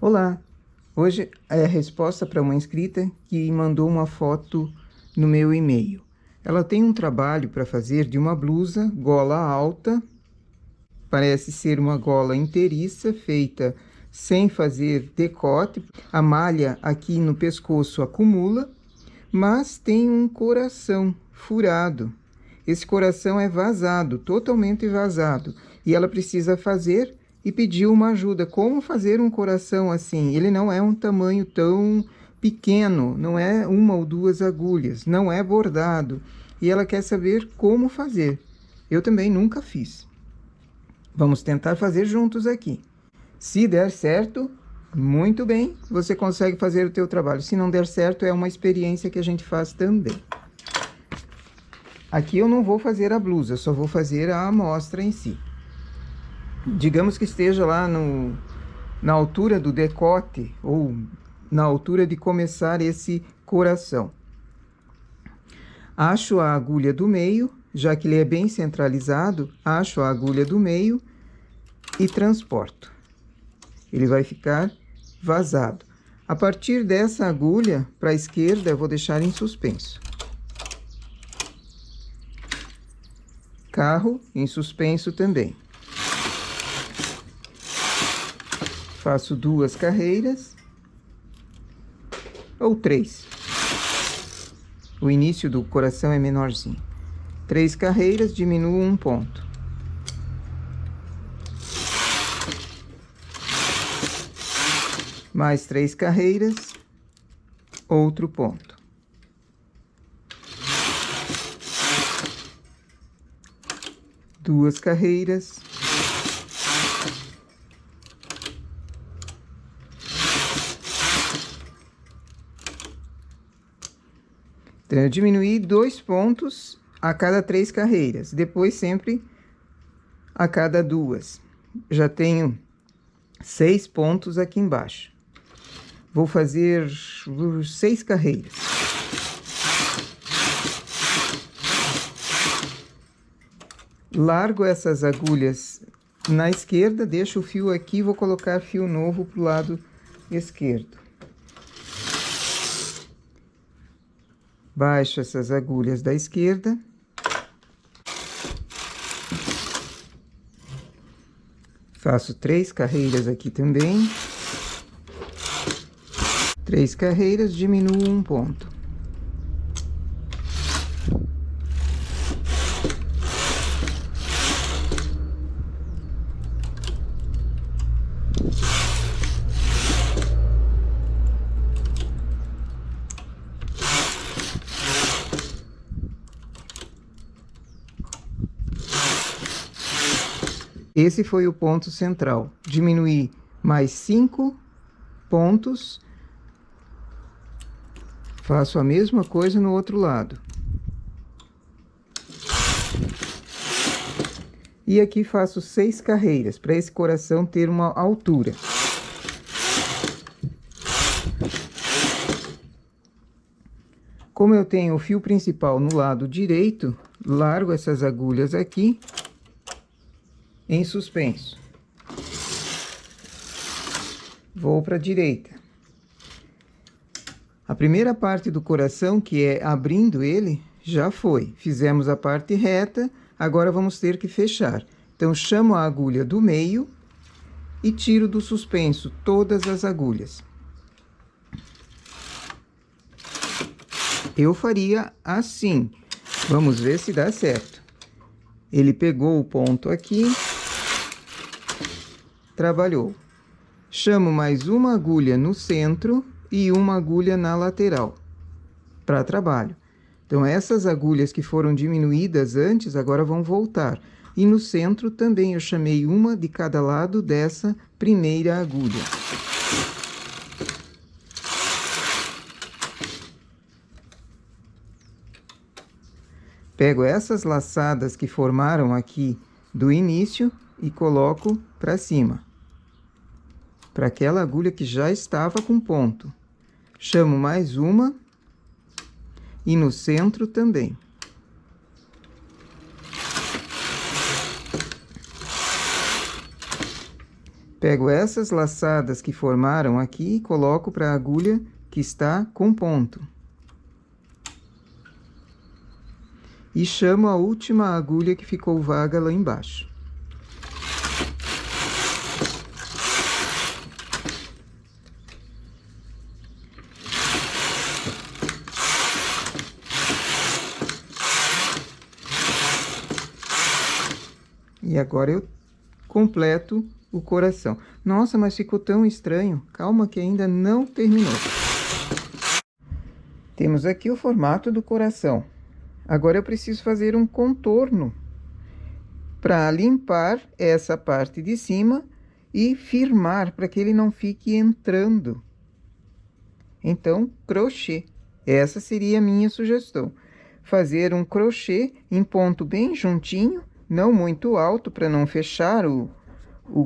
Olá! Hoje é a resposta para uma inscrita que mandou uma foto no meu e-mail. Ela tem um trabalho para fazer de uma blusa gola alta, parece ser uma gola inteiriça, feita sem fazer decote. A malha aqui no pescoço acumula, mas tem um coração furado. Esse coração é vazado, totalmente vazado, e ela precisa fazer e pediu uma ajuda. Como fazer um coração assim? Ele não é um tamanho tão pequeno, não é uma ou duas agulhas, não é bordado. E ela quer saber como fazer. Eu também nunca fiz. Vamos tentar fazer juntos aqui. Se der certo, muito bem, você consegue fazer o teu trabalho. Se não der certo, é uma experiência que a gente faz também. Aqui eu não vou fazer a blusa, só vou fazer a amostra em si. Digamos que esteja lá na altura do decote ou na altura de começar esse coração. Acho a agulha do meio, já que ele é bem centralizado, acho a agulha do meio e transporto. Ele vai ficar vazado. A partir dessa agulha, para a esquerda, eu vou deixar em suspenso. Carro em suspenso também. Faço 2 carreiras, ou 3. O início do coração é menorzinho. 3 carreiras, diminuo 1 ponto. Mais 3 carreiras, outro ponto. Duas carreiras. Então, eu diminuí 2 pontos a cada 3 carreiras, depois sempre a cada 2. Já tenho 6 pontos aqui embaixo. Vou fazer 6 carreiras. Largo essas agulhas na esquerda, deixo o fio aqui, vou colocar fio novo para o lado esquerdo. Baixo essas agulhas da esquerda. Faço 3 carreiras aqui também. 3 carreiras, diminuo 1 ponto. Esse foi o ponto central. Diminuí mais 5 pontos. Faço a mesma coisa no outro lado. E aqui faço 6 carreiras, para esse coração ter uma altura. Como eu tenho o fio principal no lado direito, largo essas agulhas aqui em suspenso. Vou para a direita. A primeira parte do coração, que é abrindo ele, já foi. Fizemos a parte reta, agora vamos ter que fechar. Então, chamo a agulha do meio e tiro do suspenso todas as agulhas. Eu faria assim. Vamos ver se dá certo. Ele pegou o ponto aqui, trabalhou. Chamo mais uma agulha no centro e uma agulha na lateral para trabalho. Então, essas agulhas que foram diminuídas antes, agora vão voltar. E no centro também eu chamei uma de cada lado dessa primeira agulha. Pego essas laçadas que formaram aqui do início e coloco para cima, para aquela agulha que já estava com ponto. Chamo mais uma e no centro também. Pego essas laçadas que formaram aqui e coloco para a agulha que está com ponto. E chamo a última agulha que ficou vaga lá embaixo. E agora eu completo o coração. Nossa, mas ficou tão estranho. Calma que ainda não terminou. Temos aqui o formato do coração. Agora eu preciso fazer um contorno para limpar essa parte de cima e firmar para que ele não fique entrando. Então, crochê. Essa seria a minha sugestão. Fazer um crochê em ponto bem juntinho, não muito alto para não fechar o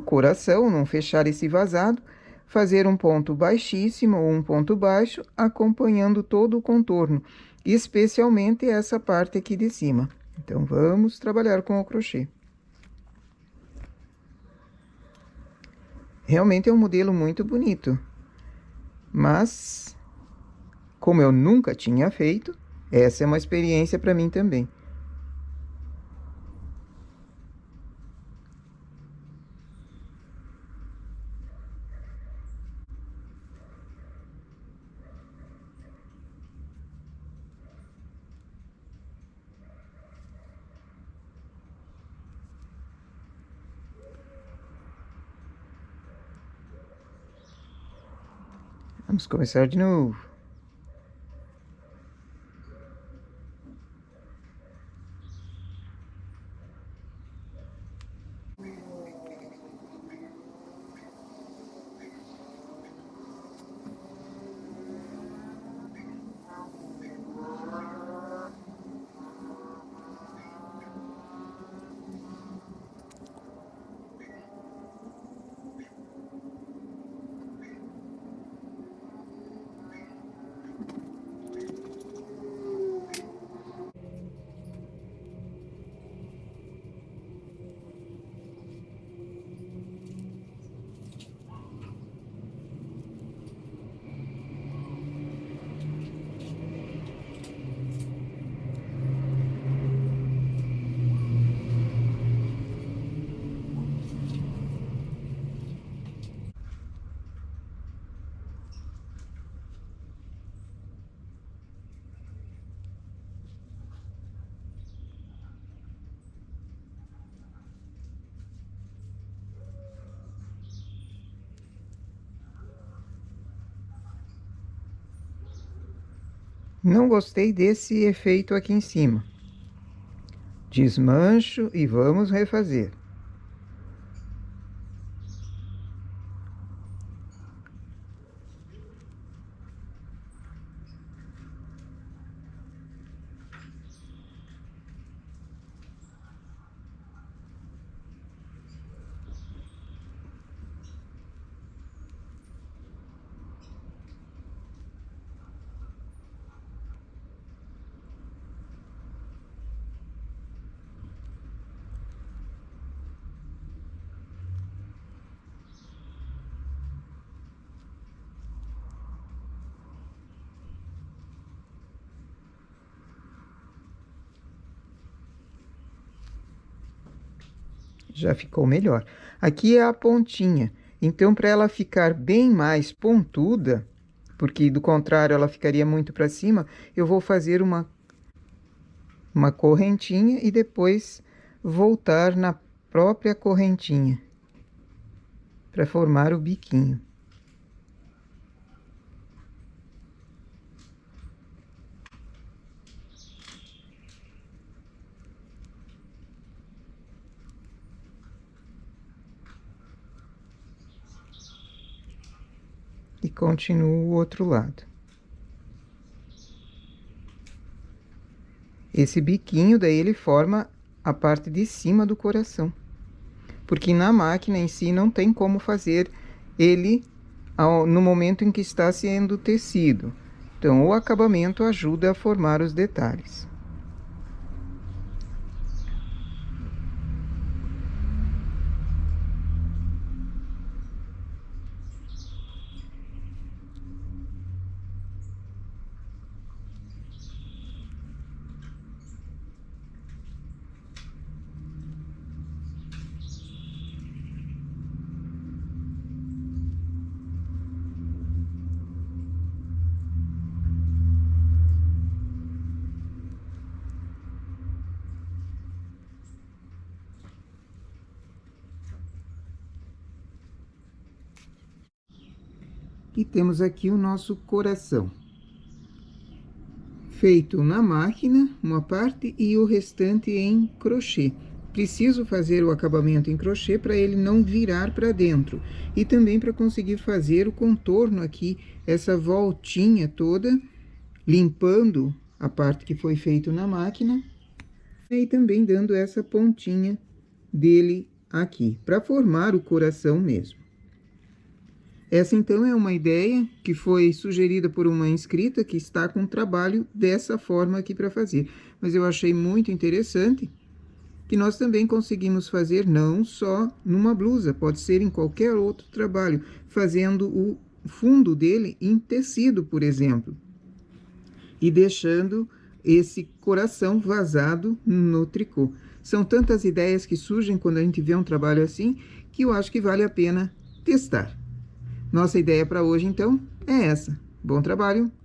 coração, não fechar esse vazado. Fazer um ponto baixíssimo ou um ponto baixo, acompanhando todo o contorno, especialmente essa parte aqui de cima. Então, vamos trabalhar com o crochê. Realmente é um modelo muito bonito, mas, como eu nunca tinha feito, essa é uma experiência para mim também. Vamos começar de novo. Não gostei desse efeito aqui em cima. Desmancho e vamos refazer. Já ficou melhor. Aqui é a pontinha. Então, para ela ficar bem mais pontuda, porque do contrário ela ficaria muito para cima, eu vou fazer uma correntinha e depois voltar na própria correntinha para formar o biquinho. E continuo o outro lado. Esse biquinho daí ele forma a parte de cima do coração. Porque na máquina em si não tem como fazer ele no momento em que está sendo tecido. Então o acabamento ajuda a formar os detalhes. E temos aqui o nosso coração. Feito na máquina, uma parte, e o restante em crochê. Preciso fazer o acabamento em crochê para ele não virar para dentro. E também para conseguir fazer o contorno aqui, essa voltinha toda, limpando a parte que foi feito na máquina. E também dando essa pontinha dele aqui, para formar o coração mesmo. Essa, então, é uma ideia que foi sugerida por uma inscrita que está com trabalho dessa forma aqui para fazer. Mas eu achei muito interessante que nós também conseguimos fazer não só numa blusa, pode ser em qualquer outro trabalho, fazendo o fundo dele em tecido, por exemplo, e deixando esse coração vazado no tricô. São tantas ideias que surgem quando a gente vê um trabalho assim, que eu acho que vale a pena testar. Nossa ideia para hoje, então, é essa. Bom trabalho!